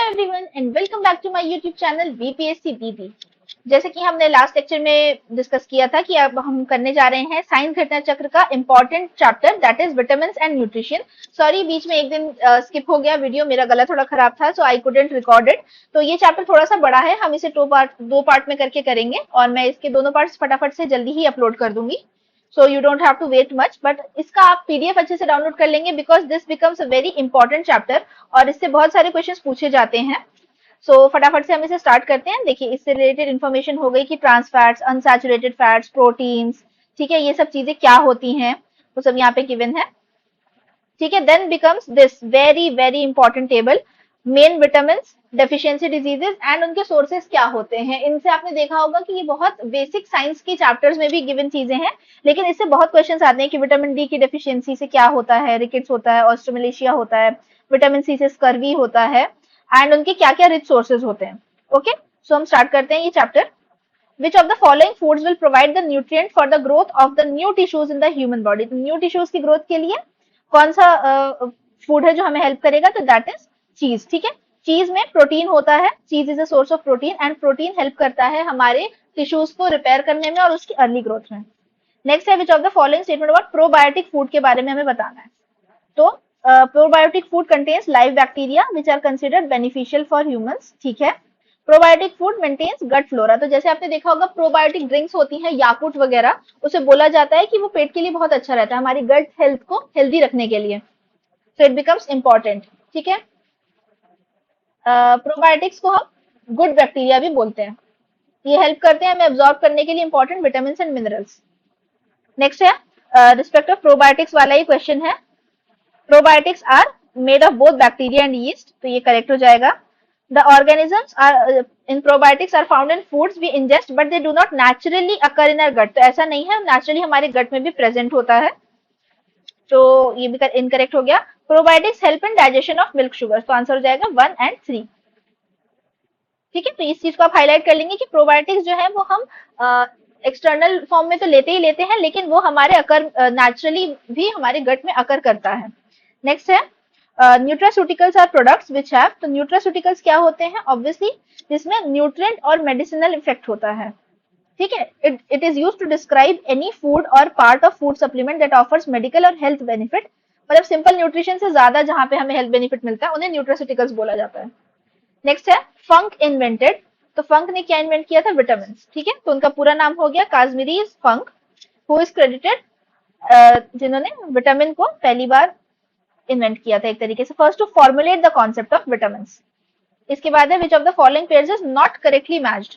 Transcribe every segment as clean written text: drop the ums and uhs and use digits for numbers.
Everyone and welcome back to my YouTube channel BPSC BB. जैसे कि हमने last lecture में डिस्कस किया था कि अब हम करने जा रहे हैं साइंस घटना चक्र का important chapter that is vitamin and nutrition. Sorry, बीच में एक दिन स्किप हो गया वीडियो, मेरा गला थोड़ा खराब था सो आई कुडंट रिकॉर्ड इट। तो ये चैप्टर थोड़ा सा बड़ा है, हम इसे दो पार्ट में करके करेंगे और मैं इसके दोनों पार्ट्स फटाफट से जल्दी ही अपलोड कर दूंगी। So you don't have to wait much, but इसका आप पीडीएफ अच्छे से डाउनलोड कर लेंगे because this becomes a very important chapter और इससे बहुत सारे क्वेश्चंस पूछे जाते हैं। सो फटाफट से हम इसे स्टार्ट करते हैं। देखिए, इससे रिलेटेड इन्फॉर्मेशन हो गई कि trans fats, unsaturated fats, proteins, ठीक है, ये सब चीजें क्या होती हैं वो सब यहाँ पे गिवन है। ठीक है, then becomes this very very important table, main vitamin deficiency diseases and उनके सोर्सेस क्या होते हैं। इनसे आपने देखा होगा कि ये बहुत बेसिक साइंस के चैप्टर्स में भी गिवन चीजें हैं, लेकिन इससे बहुत क्वेश्चंस आते हैं कि विटामिन डी की डेफिशिएंसी से क्या होता है, रिकेट्स होता है, ऑस्ट्रोमलेशिया होता है, विटामिन सी से स्कर्वी होता है एंड उनके क्या क्या रिच सोर्सेज होते हैं। ओके, सो हम स्टार्ट करते हैं ये chapter. Which of the following foods will provide the nutrient for the growth of the new tissues in the human body? तो न्यू टिश्यूज की ग्रोथ के लिए कौन सा फूड है जो हमें हेल्प करेगा? तो दैट इज चीज। ठीक है, चीज में प्रोटीन होता है, चीज is a source of protein and protein help करता है हमारे टिश्यूज को रिपेयर करने में और उसकी अर्ली ग्रोथ में। नेक्स्ट है which of the following statement about probiotic food के बारे में हमें बताना है। तो probiotic food contains live bacteria which are considered beneficial for humans. ठीक है, probiotic food maintains gut flora. तो जैसे आपने देखा होगा प्रोबायोटिक ड्रिंक्स होती हैं याकूट वगैरह, उसे बोला जाता है कि वो पेट के लिए बहुत अच्छा रहता है, हमारी गट हेल्थ को हेल्दी रखने के लिए। So it becomes important. ठीक है, प्रोबायोटिक्स को हम गुड बैक्टीरिया भी बोलते हैं, ये हेल्प करते हैं हमें एब्जॉर्ब करने के लिए important vitamin and minerals. Next है रिस्पेक्ट ऑफ प्रोबायोटिक्स वाला ही क्वेश्चन है। Probiotics are made of both bacteria and yeast, तो ये करेक्ट हो जाएगा। The organisms are in probiotics are found in foods we ingest, but they do not naturally occur in our gut. तो ऐसा नहीं है, नेचुरली हमारे गट में भी प्रेजेंट होता है, तो ये भी इनकरेक्ट हो गया। Probiotics help in digestion of milk sugar, तो आंसर हो जाएगा 1 and 3। ठीक है, तो इस चीज को आप हाईलाइट कर लेंगे कि प्रोबायोटिक्स जो है वो हम एक्सटर्नल फॉर्म में तो लेते ही लेते हैं, लेकिन वो हमारे अकर नेचुरली भी हमारे गट में अकर करता है। नेक्स्ट है nutraceuticals are products which have. तो न्यूट्रास्यूटिकल्स क्या होते हैं? ऑब्वियसली जिसमें न्यूट्रिएंट और मेडिसिनल इफेक्ट होता है। ठीक है, it is used to describe any food और part of food supplement that offers medical और हेल्थ बेनिफिट। मतलब सिंपल न्यूट्रिशन से ज्यादा जहां पे हमें हेल्थ बेनिफिट मिलता है उन्हें न्यूट्रास्यूटिकल्स बोला जाता है। नेक्स्ट है फंक इन्वेंटेड। तो फंक ने क्या इन्वेंट किया था? विटामिन। ठीक है, तो उनका पूरा नाम हो गया Casimir Funk, who is credited, जिन्होंने विटामिन को पहली बार इन्वेंट किया था एक तरीके से, first to formulate the concept of vitamin. इसके बाद है which of the following pairs is not correctly matched.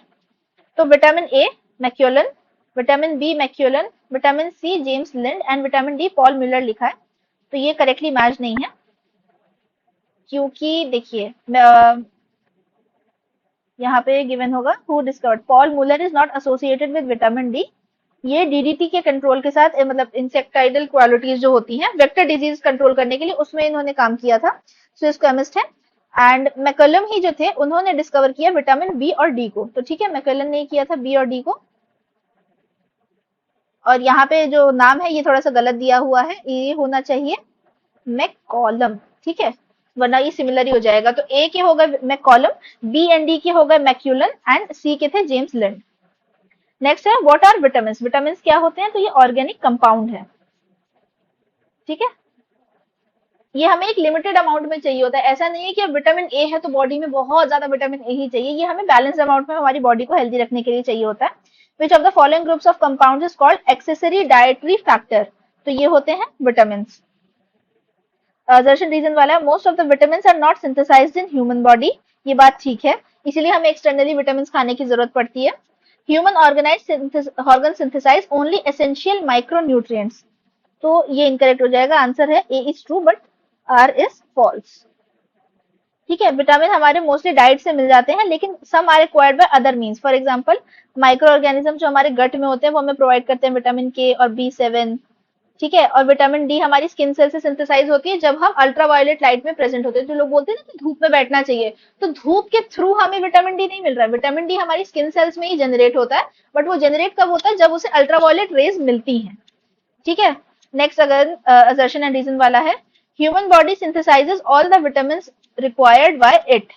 तो vitamin A McCollum, vitamin B McCollum, vitamin C James Lind and vitamin D Paul Muller लिखा है, तो ये correctly match नहीं है, क्योंकि देखिए यहाँ पे गिवन होगा who discovered Paul Muller is not associated with vitamin D. ये डीडीटी के कंट्रोल के साथ मतलब इंसेक्टाइडल क्वालिटीज जो होती हैं वेक्टर डिजीज कंट्रोल करने के लिए, उसमें इन्होंने काम किया था। सो इसको केमिस्ट है एंड मैकलम ही जो थे उन्होंने डिस्कवर किया विटामिन बी और डी को। तो ठीक है, मैकलम ने किया था बी और डी को, और यहाँ पे जो नाम है ये थोड़ा सा गलत दिया हुआ है, ये होना चाहिए मैकॉलम। ठीक है, वरना ये सिमिलर ही हो जाएगा। तो ए के होगा मैकॉलम, बी एंड डी के होगा मैक्यूलन एंड सी के थे जेम्स लिंड। नेक्स्ट है व्हाट आर विटामिन। विटामिन क्या होते हैं? तो ये ऑर्गेनिक कंपाउंड है। ठीक है, ये हमें एक लिमिटेड अमाउंट में चाहिए होता है, ऐसा नहीं है कि अब विटामिन ए है तो बॉडी में बहुत ज्यादा विटामिन ए ही चाहिए, ये हमें बैलेंस अमाउंट में हमारी बॉडी को हेल्दी रखने के लिए चाहिए होता है। Which of the following groups of compounds is called accessory dietary factor. तो ये होते हैं विटामिन। दर्शन रीजन वाला है most of the vitamin are not synthesized in human body, ये बात ठीक है, इसीलिए हमें एक्सटर्नली विटामिन खाने की जरूरत पड़ती है। Human organ synthesize only essential micronutrients, तो ये इनकरेक्ट हो जाएगा। आंसर है A is true but R is false. ठीक है, विटामिन हमारे मोस्टली डाइट से मिल जाते हैं, लेकिन some are required by other means. For example micro organism जो हमारे गट में होते हैं वो हमें प्रोवाइड करते हैं विटामिन के और B7। ठीक है, और विटामिन डी हमारी स्किन सेल से सिंथेसाइज होती है जब हम अल्ट्रावायलेट लाइट में प्रेजेंट होते हैं। जो लोग बोलते हैं ना कि धूप में बैठना चाहिए, तो धूप के थ्रू हमें विटामिन डी नहीं मिल रहा है, विटामिन डी हमारी स्किन सेल्स में ही जनरेट होता है, बट वो जनरेट कब होता है? जब उसे अल्ट्रावायलेट रेज मिलती हैं। ठीक है, नेक्स्ट अगर असर्शन एंड रीजन वाला है human body synthesizes all the vitamin required by it.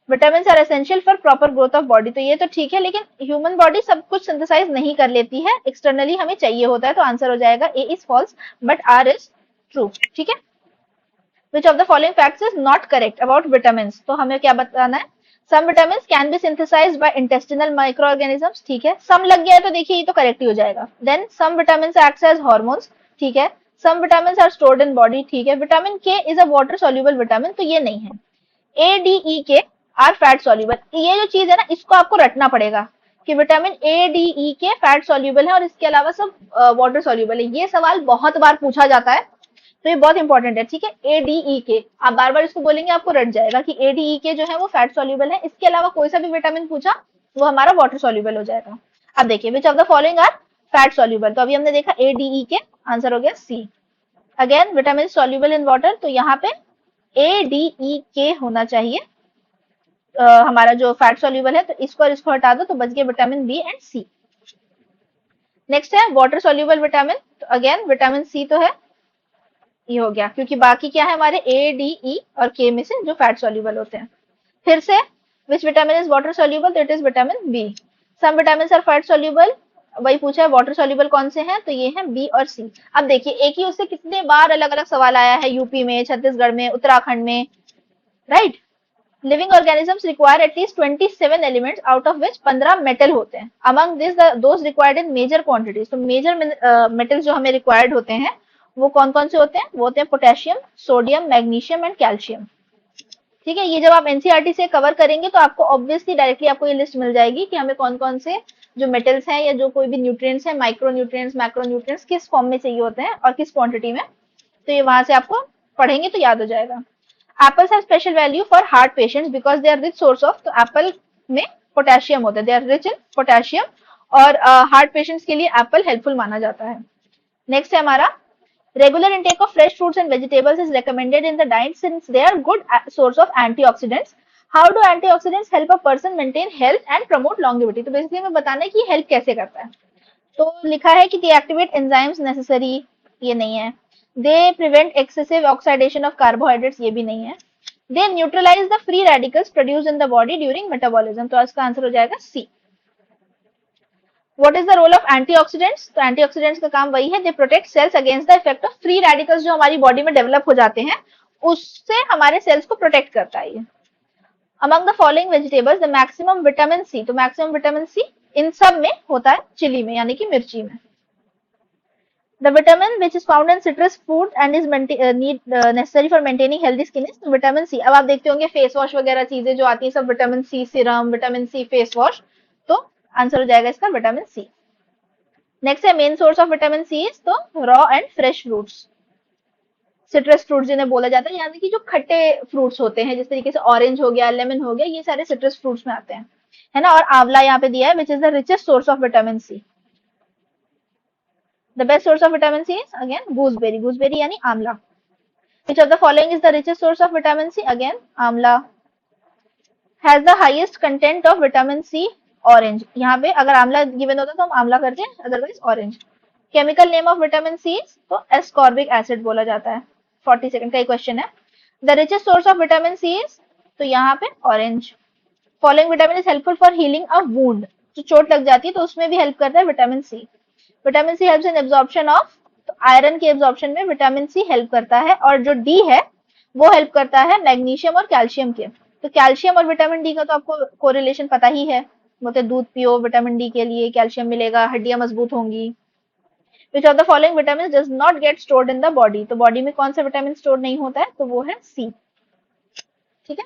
Vitamin are essential for proper growth of body, तो ये तो ठीक है, लेकिन ह्यूमन बॉडी सब कुछ सिंथेसाइज नहीं कर लेती है, एक्सटर्नली हमें चाहिए होता है, तो आंसर हो जाएगा A is false but R is true. ठीक है, which of the following facts is not correct about vitamin, तो हमें क्या बताना है, some vitamin can be synthesized by intestinal micro organisms, ठीक है, सम लग गया है तो देखिए ये तो करेक्ट ही हो जाएगा। Then some vitamin acts as hormones, ठीक है, some vitamin are stored in body, ठीक है, vitamin K is a water soluble vitamin, तो ये नहीं है। ए डी ई के आर फैट सोल्यूबल, ये जो चीज है ना इसको आपको रटना पड़ेगा कि विटामिन ए डी ई के फैट सोल्यूबल है और इसके अलावा सब वाटर सोल्यूबल है, ये सवाल बहुत बार पूछा जाता है, तो ये बहुत इंपॉर्टेंट है। ठीक है, ए डी ई के आप बार बार इसको बोलेंगे आपको रट जाएगा कि ए डी ई के जो है वो फैट सोल्यूबल है, इसके अलावा कोई सा भी विटामिन पूछा वो हमारा वाटर सोल्यूबल हो जाएगा। अब देखिए which of the following are fat soluble, तो अभी हमने देखा ए डी ई के, आंसर हो गया C. Again vitamin soluble in water, तो यहाँ पे ए डी ई के होना चाहिए हमारा जो फैट सोल्यूबल है, तो इसको और इसको हटा दो तो बच गए vitamin B and C. Next है वाटर सोल्यूबल विटामिन, तो अगेन विटामिन सी तो है, ये हो गया, क्योंकि बाकी क्या है हमारे ए डी ई और के में से जो फैट सोल्यूबल होते हैं। फिर से which vitamin is water soluble, तो it is vitamin B. Some vitamin are fat soluble, वही पूछा है वाटर सोल्यूबल कौन से हैं, तो ये हैं बी और सी। अब देखिए एक ही उससे कितने बार अलग अलग सवाल आया है, यूपी में, छत्तीसगढ़ में, उत्तराखंड में, right. Living organisms require at least 27 elements out of which 15 metal होते हैं, among this those required in major quantities, तो मेजर मेटल्स जो हमें रिक्वायर्ड होते हैं वो कौन कौन से होते हैं, वो होते हैं potassium, sodium, magnesium and calcium. ठीक है, ये जब आप एनसीईआरटी से कवर करेंगे तो आपको ऑब्वियसली डायरेक्टली आपको ये लिस्ट मिल जाएगी कि हमें कौन कौन से जो मेटल्स हैं या जो कोई भी न्यूट्रिएंट्स हैं, माइक्रो न्यूट्रिएंट्स, मैक्रो न्यूट्रिएंट्स किस फॉर्म में चाहिए होते हैं और किस क्वांटिटी में, तो ये वहां से आपको पढ़ेंगे तो याद हो जाएगा। Apples have special value for heart patients because they are rich source of, तो एप्पल में पोटेशियम होता है, they are rich in potassium, और हार्ट पेशेंट्स के लिए एप्पल हेल्पफुल माना जाता है। नेक्स्ट है हमारा regular intake of fresh fruits and vegetables is recommended in the diet since they are good source of antioxidants. How do antioxidants help a person maintain health and promote longevity? तो basically हमें बताना है कि help कैसे करता है, तो लिखा है कि they activate enzymes necessary, ये नहीं है, they prevent excessive oxidation of carbohydrates, ये भी नहीं है, they neutralize the free radicals produced in the body during metabolism, तो इसका आंसर हो जाएगा सी। What is the role of antioxidants? तो antioxidants का काम वही है, they protect cells against the effect of free radicals, जो हमारी बॉडी में डेवलप हो जाते हैं उससे हमारे सेल्स को प्रोटेक्ट करता है ये। Among the following vegetables the maximum vitamin C, तो maximum vitamin C इन सब में होता है चिली में, यानी कि मिर्ची में। The vitamin which is found in citrus fruit and is necessary for maintaining healthy skin is vitamin C। अब आप देखते होंगे फेस वॉश वगैरह चीजें जो आती है सब vitamin C serum, vitamin C face wash, तो आंसर हो जाएगा इसका विटामिन सी। नेक्स्ट है main source of vitamin C is तो raw and fresh fruits, citrus fruit जिन्हें बोला जाता है, यानी कि जो खट्टे फ्रूट्स होते हैं, जिस तरीके से ऑरेंज हो गया, लेमन हो गया, ये सारे सिट्रस फ्रूट्स में आते हैं, है ना। और आंवला यहाँ पे दिया है which is the richest source of vitamin C. The best source of vitamin C is again gooseberry, gooseberry यानी आंवला। Which of the following is the richest source of vitamin C, again amla. Has the highest content of vitamin C, orange, यहाँ पे अगर आंवला given होता तो हम आंवला करते हैं, otherwise orange. Chemical name of vitamin C तो एस्कॉर्बिक एसिड बोला जाता है। 40 सेकंड का ही क्वेश्चन है। The richest source of vitamin C तो यहाँ पे orange. Following vitamin is helpful for healing a wound, जो चोट लग जाती है तो उसमें भी हेल्प करता है vitamin C. Vitamin C helps in absorption of, तो आयरन के एब्जॉर्प्शन में विटामिन सी हेल्प करता है, और जो डी है वो हेल्प करता है मैग्नीशियम और कैल्शियम के। तो कैल्शियम और विटामिन डी का तो आपको कोरिलेशन पता ही है, बोलते दूध पियो विटामिन डी के लिए, कैल्शियम मिलेगा, हड्डियां मजबूत होंगी। विच of the following vitamin does not get stored in the body, तो बॉडी में कौन सा विटामिन स्टोर नहीं होता है, तो वो है सी। ठीक है,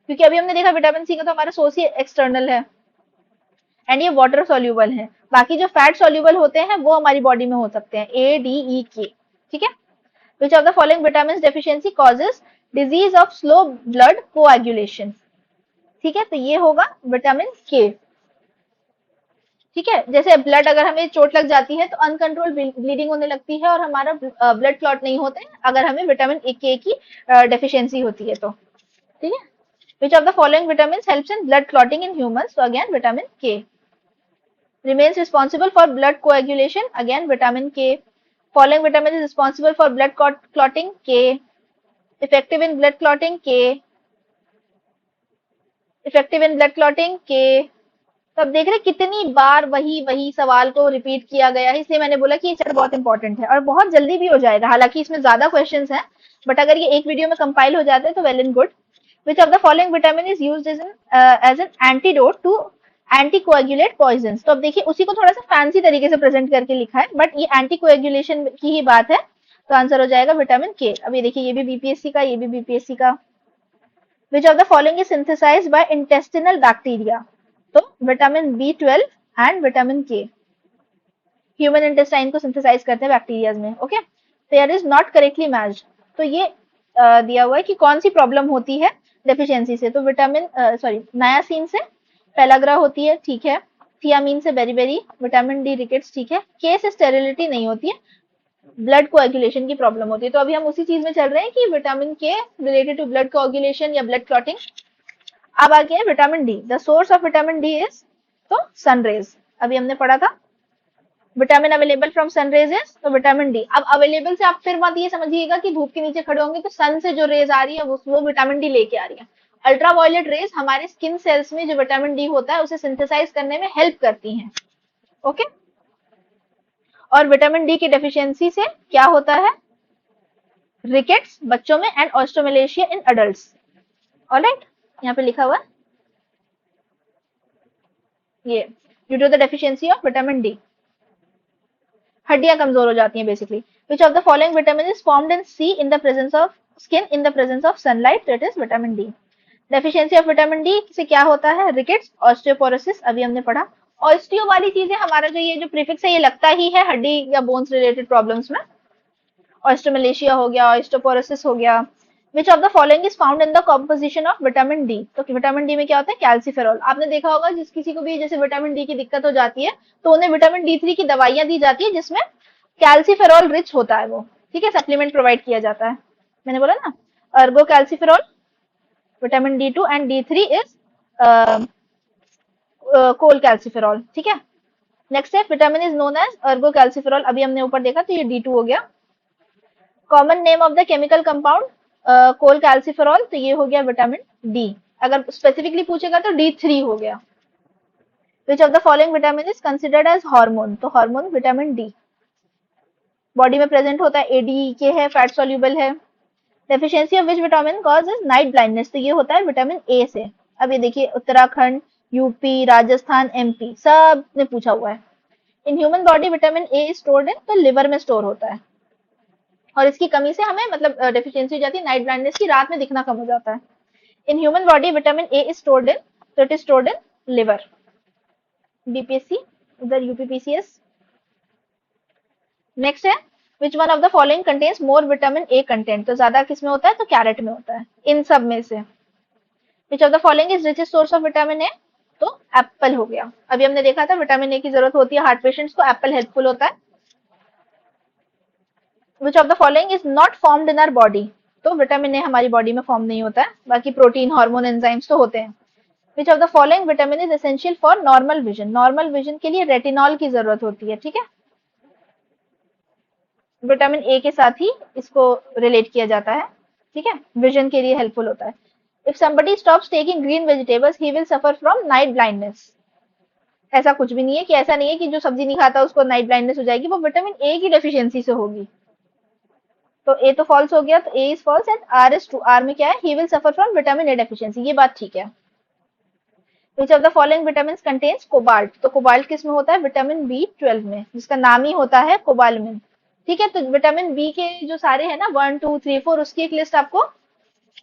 क्योंकि अभी हमने देखा विटामिन सी का तो हमारा सोर्स ही एक्सटर्नल है एंड ये वाटर सोल्यूबल है, बाकी जो फैट सोल्यूबल होते हैं वो हमारी बॉडी में हो सकते हैं, ए डी ई के। ठीक है, which of the following vitamin deficiency causes disease of slow blood coagulation. ठीक है, तो ये होगा विटामिन के। ठीक है, जैसे ब्लड अगर हमें चोट लग जाती है तो अनकंट्रोल ब्लीडिंग होने लगती है और हमारा ब्लड क्लॉट नहीं होते हैं अगर हमें विटामिन ए के की डेफिशिएंसी होती है तो। ठीक है, which of the following vitamin helps in blood clotting in humans, तो अगेन विटामिन के। remains responsible for blood coagulation, again vitamin K. Following vitamin is responsible for blood clotting, K. Effective in blood clotting, K. Effective in blood clotting के। तो अब देख रहे हैं कितनी बार वही वही सवाल को रिपीट किया गया है, इसलिए मैंने बोला कि ये चैप्टर बहुत इंपॉर्टेंट है और बहुत जल्दी भी हो जाएगा। हालांकि इसमें ज्यादा क्वेश्चंस हैं, बट अगर ये एक वीडियो में कंपाइल हो जाते हैं तो well and good. Which of the following vitamin is used as an antidote to anticoagulant poison. तो अब देखिए उसी को थोड़ा सा फैंसी तरीके से प्रेजेंट करके लिखा है, बट ये एंटीकोएगुलेशन की ही बात है, तो आंसर हो जाएगा विटामिन के। अब ये देखिए, ये भी बीपीएससी का, ये भी बीपीएससी का। Which of the following is synthesised by intestinal bacteria. तो vitamin B12 and vitamin K human intestine को सिंथेसाइज करते हैं बैक्टीरियाज में। Okay, pair is not correctly matched. तो ये दिया हुआ है कि कौन सी प्रॉब्लम होती है डेफिशिएंसी से। तो विटामिन सॉरी नायासिन से पेलाग्रा होती है, ठीक है। थियामीन से बेरीबेरी, विटामिन डी रिकेट्स, ठीक है। के से स्टेरिलिटी नहीं होती है, ब्लड कोएगुलेशन की प्रॉब्लम होती है। तो अभी हम उसी चीज में चल रहे हैं कि विटामिन के रिलेटेड टू ब्लड कोएगुलेशन या ब्लड क्लॉटिंग। अब आ गया vitamin D. The source of vitamin D is, तो सनरेज, अभी हमने पढ़ा था। Vitamin available from sun rays is, तो विटामिन डी। अब अवेलेबल से आप फिर बात ये समझिएगा कि धूप के नीचे खड़े होंगे तो सन से जो रेज आ रही है वो विटामिन डी लेके आ रही है। अल्ट्रावायलेट रेज हमारे स्किन सेल्स में जो विटामिन डी होता है उसे सिंथेसाइज करने में हेल्प करती हैं। ओके, और विटामिन डी की डेफिशिएंसी से क्या होता है, रिकेट्स बच्चों में and osteomalacia in adults. Alright, यहाँ पे लिखा हुआ ये due to the deficiency of vitamin D, हड्डियां कमजोर हो जाती हैं basically. Which of the following vitamin is formed in see in the presence of skin in the presence of sunlight, that is vitamin D. Deficiency of vitamin D से क्या होता है, rickets, osteoporosis, अभी हमने पढ़ा। ऑस्टियो वाली चीजें हमारा जो ये जो प्रीफिक्स है ये लगता ही है हड्डी या बोन्स रिलेटेड प्रॉब्लम्स में। ऑस्ट्रोमलेशिया हो गया, ऑस्टियोपोरोसिस हो गया। Which of the following is found in the composition of vitamin D. तो विटामिन डी में क्या होता है, कैल्सीफेरॉल। आपने देखा होगा जिस किसी को भी जैसे विटामिन डी की दिक्कत हो जाती है तो उन्हें विटामिन D3 की दवाइयां दी जाती है जिसमें कैल्सीफेरॉल रिच होता है वो, ठीक है, सप्लीमेंट प्रोवाइड किया जाता है। मैंने बोला ना, ergocalciferol, vitamin D2 and D3 is cholecalciferol, ठीक है। नेक्स्ट है vitamin is known as ergocalciferol, अभी हमने ऊपर देखा तो ये D2 हो गया। Common name of the chemical compound cholecalciferol, तो ये हो गया विटामिन डी। अगर स्पेसिफिकली पूछेगा तो D3 हो गया। Which of the following vitamin is considered as hormone, तो हार्मोन विटामिन डी। बॉडी में प्रेजेंट होता है, ADK है, फैट सॉल्युबल है। Deficiency of which vitamin causes night blindness, तो ये होता है विटामिन ए से। अब ये देखिए उत्तराखंड, यूपी, राजस्थान, MP सब ने पूछा हुआ है। In human body vitamin A stored in, तो लिवर में स्टोर होता है और इसकी कमी से हमें मतलब डेफिशिएंसी हो जाती है नाइट ब्लाइंडनेस की, रात में दिखना कम हो जाता है। In human body vitamin A is stored in, तो it is stored in liver. BPSC उधर UPPCS। नेक्स्ट है which one of the following contains more vitamin A content, तो ज्यादा किसमें होता है, तो कैरेट में होता है, इन सब में से। विच of the following is richest source of vitamin A, तो एप्पल हो गया। अभी हमने देखा था विटामिन ए की जरूरत होती है हार्ट पेशेंट्स को, एप्पल हेल्पफुल होता है। Which of the following is not formed in our body, तो विटामिन ए हमारी बॉडी में फॉर्म नहीं होता है, बाकी प्रोटीन, हार्मोन, एंजाइम्स तो होते हैं। विच of the following vitamin is essential for normal vision, normal vision के लिए रेटिनॉल की जरूरत होती है, ठीक है। विटामिन ए के साथ ही इसको रिलेट किया जाता है, ठीक है, विजन के लिए हेल्पफुल होता है। If somebody stops taking green vegetables he will suffer from night blindness, ऐसा कुछ भी नहीं है कि ऐसा नहीं है कि जो सब्जी नहीं खाता उसको नाइट ब्लाइंडनेस हो जाएगी, वो विटामिन ए की डेफिशिएंसी से होगी। तो ए तो फॉल्स हो गया, तो A is false and R is true. R में क्या है, he will suffer from vitamin A deficiency, ये बात ठीक है। Which of the following vitamins contains cobalt, तो कोबाल्ट किस में होता है, विटामिन B12 में, जिसका नाम ही होता है कोबालमिन, ठीक है। तो विटामिन बी के जो सारे हैं ना 1 2 3 4 उसकी एक लिस्ट आपको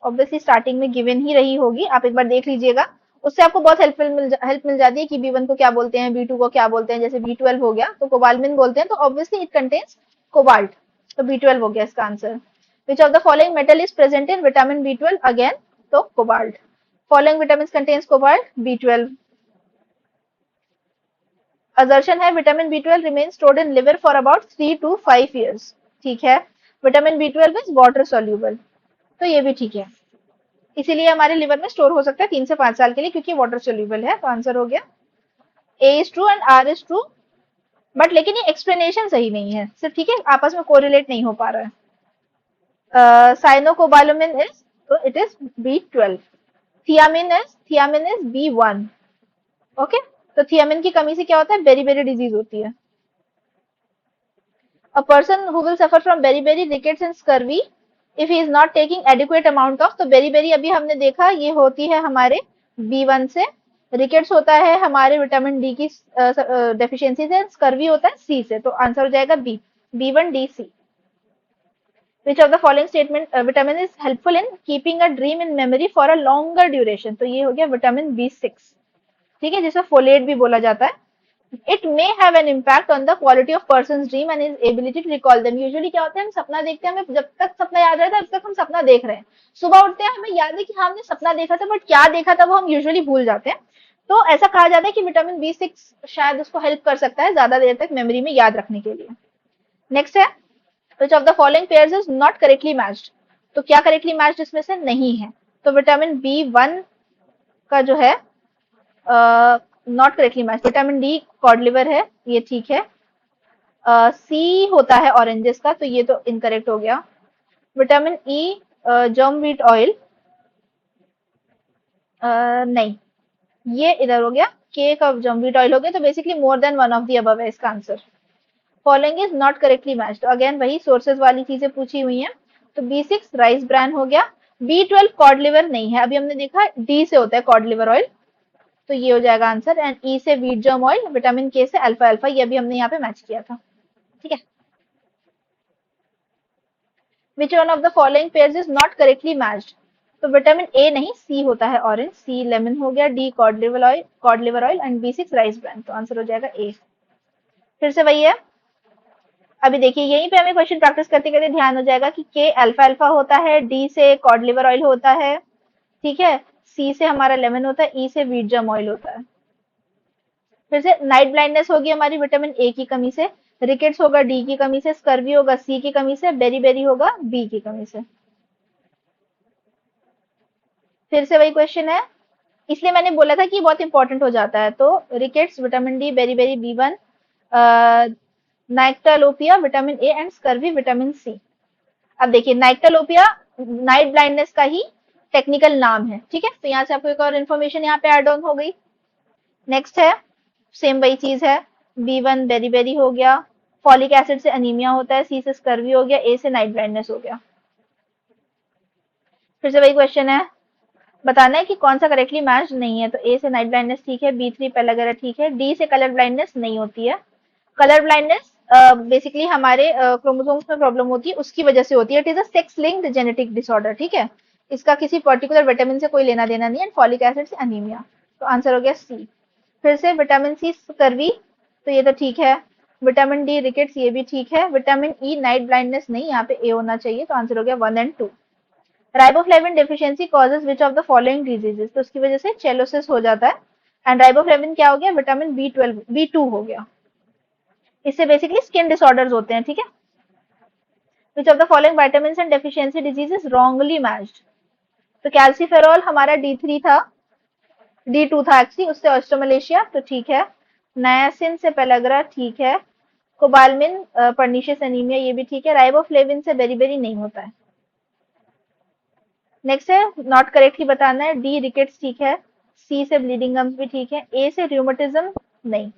ऑब्वियसली स्टार्टिंग में गिवन ही रही होगी, आप एक बार देख लीजिएगा, उससे आपको बहुत हेल्प मिल जाती है कि B1 को क्या बोलते हैं, B2 को क्या बोलते हैं। जैसे B12 हो गया तो कोबालमिन बोलते हैं, तो ऑब्वियसली इट कंटेन्स कोबाल्ट, तो B12 हो गया इसका आंसर। Which of the following metal is present in vitamin B12, again तो cobalt. Following vitamin contains cobalt, B12। Assertion है vitamin B12 remain stored in liver for about 3 to 5 years, ठीक है। Vitamin B12 is water soluble, तो ये भी ठीक है, इसीलिए हमारे लिवर में स्टोर हो सकता है 3 से 5 साल के लिए, क्योंकि वाटर सोल्यूबल है। तो आंसर हो गया A is true and R is true, but लेकिन ये एक्सप्लेनेशन सही नहीं है सिर्फ, ठीक है, आपस में कोरिलेट नहीं हो पा रहा है। साइनोकोबालमिन इज, तो it is B12, thiamine is B1। Okay, तो थियामिन की कमी से क्या होता है, बेरी डिजीज होती है। A person who will suffer from beriberi, rickets and scurvy if he is not taking adequate amount of, तो बेरी अभी हमने देखा ये होती है हमारे B1 से, रिकेट्स होता है हमारे विटामिन डी की डेफिशिएंसी से, स्कर्वी होता है सी से, तो आंसर हो जाएगा B, B1D C। Which of the following statement vitamin is helpful in keeping a dream in memory for a longer duration, तो ये हो गया विटामिन B6, ठीक है, जिसे फोलेट भी बोला जाता है। It may have an impact on the quality of person dream and is ability to recall them. Usually क्या होता है, हम सपना देखते हैं, हमें जब तक सपना याद रहता है तब तक हम सपना देख रहे हैं, सुबह उठते हैं हमें याद है कि हाँ हमने सपना देखा था, बट क्या देखा था वो हम यूजुअली भूल जाते हैं। तो ऐसा कहा जाता है कि विटामिन B6 शायद उसको हेल्प कर सकता है ज्यादा देर तक मेमोरी में याद रखने के लिए। नेक्स्ट है, which of the following pairs is not correctly matched, तो क्या करेक्टली मैच्ड इसमें से नहीं है, तो विटामिन B1 का जो है not correctly match, vitamin D cod liver है, ये ठीक है। सी होता है ऑरेंजेस का, तो ये तो इनकरेक्ट हो गया। Vitamin E germ wheat oil, नहीं, ये इधर हो गया, के का जर्म व्हीट ऑयल हो गया, तो basically more than one of the above है इसका answer. Following is not correctly matched, again वही सोर्सेज वाली चीजें पूछी हुई हैं, तो B6 राइस ब्रान हो गया। B12 कॉड लिवर नहीं है, अभी हमने देखा डी से होता है कॉड लिवर ऑयल, तो ये हो जाएगा आंसर। एंड ई से व्हीट जर्म ऑयल, विटामिन के से अल्फा अल्फा, ये भी हमने यहाँ पे मैच किया था, ठीक है। Which one of the following pairs is not correctly matched, तो विटामिन ए नहीं, सी होता है ऑरेंज, सी लेमन हो गया, D cod liver oil and B6 rice bran, तो आंसर हो जाएगा ए। फिर से वही है, अभी देखिए यहीं पे हमें क्वेश्चन प्रैक्टिस करते करते ध्यान हो जाएगा कि के अल्फा अल्फा होता है, डी से कॉड लिवर ऑयल होता है, ठीक है, सी से हमारा लेमन होता है, ई से व्हीट जर्म ऑयल होता है। फिर से नाइट ब्लाइंडनेस होगी हमारी विटामिन ए की कमी से, रिकेट्स होगा डी की कमी से, स्कर्वी होगा सी की कमी से, बेरी होगा बी की कमी से। फिर से वही क्वेश्चन है, इसलिए मैंने बोला था कि बहुत इंपॉर्टेंट हो जाता है, तो रिकेट्स विटामिन डी, बेरी B1, nyctalopia vitamin A and scurvy vitamin C. अब देखिए नाइक्टालोपिया नाइट ब्लाइंडनेस का ही टेक्निकल नाम है, ठीक है, तो यहाँ से आपको एक और इन्फॉर्मेशन यहाँ पे एड ऑन हो गई। नेक्स्ट है, सेम वही चीज है, B1 बेरी हो गया, फॉलिक एसिड से अनीमिया होता है, सी से स्कर्वी हो गया, ए से नाइट ब्लाइंडनेस हो गया। फिर से वही क्वेश्चन है, बताना है कि कौन सा करेक्टली मैच नहीं है, तो ए से नाइट ब्लाइंडनेस ठीक है, B3 पेलागेरा ठीक है, डी से कलर ब्लाइंडनेस नहीं होती है। कलर ब्लाइंडनेस बेसिकली हमारे क्रोमोसोम्स में प्रॉब्लम होती है, उसकी वजह से होती है, it is a sex linked genetic disorder, ठीक है, इसका किसी पर्टिकुलर विटामिन से कोई लेना देना नहीं है, फॉलिक एसिड से अनीमिया, तो आंसर हो गया सी। फिर से विटामिन सी स्कर्वी, तो ये तो ठीक है, विटामिन डी रिकेट्स, ये भी ठीक है, विटामिन ई नाइट ब्लाइंडनेस नहीं, यहाँ पे ए होना चाहिए, तो आंसर हो गया 1 and 2। Riboflavin deficiency causes which of the following diseases, तो उसकी वजह से चेलोसिस हो जाता है, एंड राइबोफ्लेविन क्या हो गया, विटामिन B2 हो गया, इससे बेसिकली स्किन डिसऑर्डर्स होते हैं, ठीक है। Which of the following vitamin and deficiency diseases wrongly matched, तो कैल्सीफेरॉल हमारा D3 था, D2 था एक्चुअली, उससे ऑस्ट्रोमलेशिया, तो ठीक है, नायासिन से पेलाग्रा ठीक है, कोबालमिन पर्निशियस एनीमिया, ये भी ठीक है, राइबोफ्लेविन से बेरी नहीं होता है। नेक्स्ट है, नॉट करेक्टली बताना है, डी रिकेट्स ठीक है, सी से ब्लीडिंग गम्स भी ठीक है, ए से रूमेटिज्म नहीं,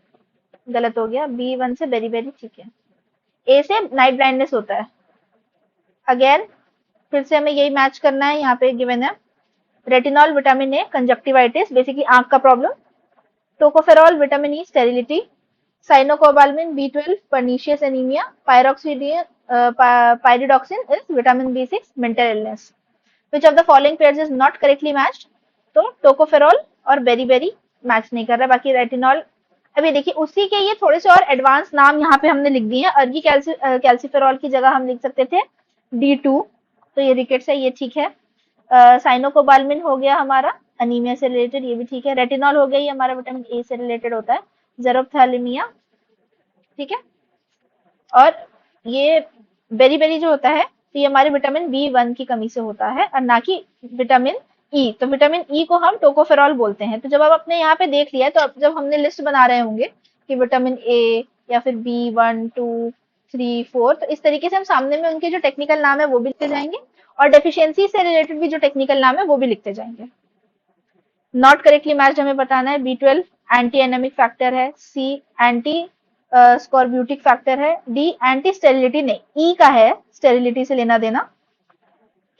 गलत हो गया, B1 से बेरी ठीक है, ए से नाइट ब्लाइंडनेस होता है। अगेन फिर से हमें यही मैच करना है, यहाँ पे गिवन है, retinol vitamin A conjunctivitis, basically आंख का problem, tocopherol vitamin E sterility, cyanocobalamin B12 pernicious anaemia, pyridoxine is vitamin B6 mental illness. Which of the following pairs is not correctly matched, तो tocopherol और berry match नहीं कर रहा, बाकी retinol, अभी देखिए उसी के ये थोड़े से और एडवांस नाम यहाँ पे हमने लिख दिए हैं, अर्गी कैल्सीफेरॉल की जगह हम लिख सकते थे D2, तो ये रिकेट्स है, ये ठीक है, साइनोकोबाल्मिन हो गया हमारा अनीमिया से रिलेटेड, ये भी ठीक है, रेटिनॉल हो गया, ये हमारा विटामिन ए से रिलेटेड होता है, जेरोप्थैलेमिया, ठीक है, और ये बेरी जो होता है, तो ये हमारे विटामिन B1 की कमी से होता है, और ना कि विटामिन ई, तो विटामिन ई को हम टोकोफेरॉल बोलते हैं। तो जब आप अपने यहाँ पे देख लिया, तो अब जब हमने लिस्ट बना रहे होंगे कि विटामिन ए या फिर B1 2 3 4, तो इस तरीके से हम सामने में उनके जो टेक्निकल नाम है वो भी लिखते जाएंगे, और डेफिशिएंसी से रिलेटेड भी जो टेक्निकल नाम है वो भी लिखते जाएंगे। नॉट करेक्टली मैच्ड हमें बताना है। B12 एंटी एनेमिक फैक्टर है। C एंटी स्कॉर्ब्यूटिक फैक्टर है। D एंटी स्टेरिलिटी नहीं, E का है स्टेरिलिटी से लेना देना।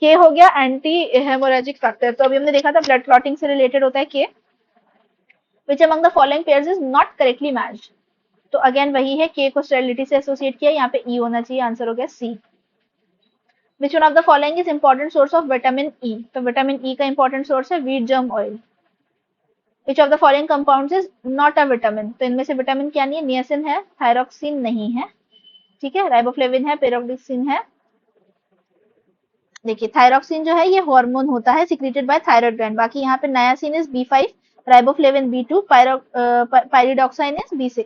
K हो गया एंटी हेमोरेजिक फैक्टर। तो अभी हमने देखा था ब्लड क्लॉटिंग से रिलेटेड होता है K। Which among the following pairs is not correctly matched. तो अगेन वही है, K को स्टेरिलिटी से एसोसिएट किया, यहाँ पे E होना चाहिए, आंसर हो गया C। Which one of the following is important source of vitamin E। तो विटामिन E का इंपॉर्टेंट सोर्स है wheat germ oil. Which of the following compounds is not a vitamin. तो इनमें से विटामिन क्या नहीं है, नियासिन है, थायरोक्सिन नहीं है, ठीक है, राइबोफ्लेविन है, पेरोक्सिन है। देखिए थायरोक्सिन जो है ये हार्मोन होता है सिक्रेटेड बाय थायराइड ग्लैंड। बाकी यहाँ पे niacin is B5, riboflavin B2, pyridoxine is B6।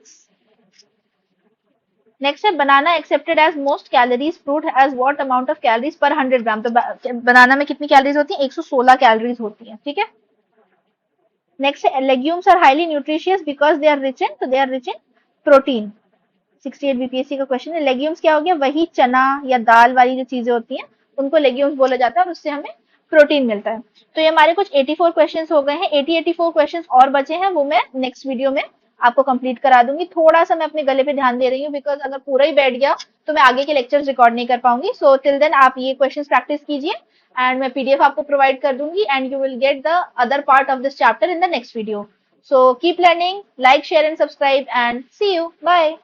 Next है banana accepted as most calories fruit as what amount of calories per 100 ग्राम। तो बनाना में कितनी कैलोरीज होती है, 116 कैलोरीज होती है, ठीक है। नेक्स्ट है legumes are highly nutritious because they are rich in, तो they are rich in protein. 68 BPSC का क्वेश्चन है। लेग्यूम्स क्या हो गया, वही चना या दाल वाली जो चीजें होती हैं उनको लेग्यूम्स बोला जाता है और उससे हमें प्रोटीन मिलता है। तो ये हमारे कुछ 84 क्वेश्चंस हो गए हैं। 84 क्वेश्चंस और बचे हैं, वो मैं नेक्स्ट वीडियो में आपको कंप्लीट करा दूंगी। थोड़ा सा मैं अपने गले पे ध्यान दे रही हूँ बिकॉज अगर पूरा ही बैठ गया तो मैं आगे के लेक्चर्स रिकॉर्ड नहीं कर पाऊंगी। सो टिल देन आप ये क्वेश्चंस प्रैक्टिस कीजिए एंड मैं पीडीएफ आपको प्रोवाइड कर दूंगी and you will get the other part of this chapter in the next video. So keep learning, like share and subscribe and see you, bye.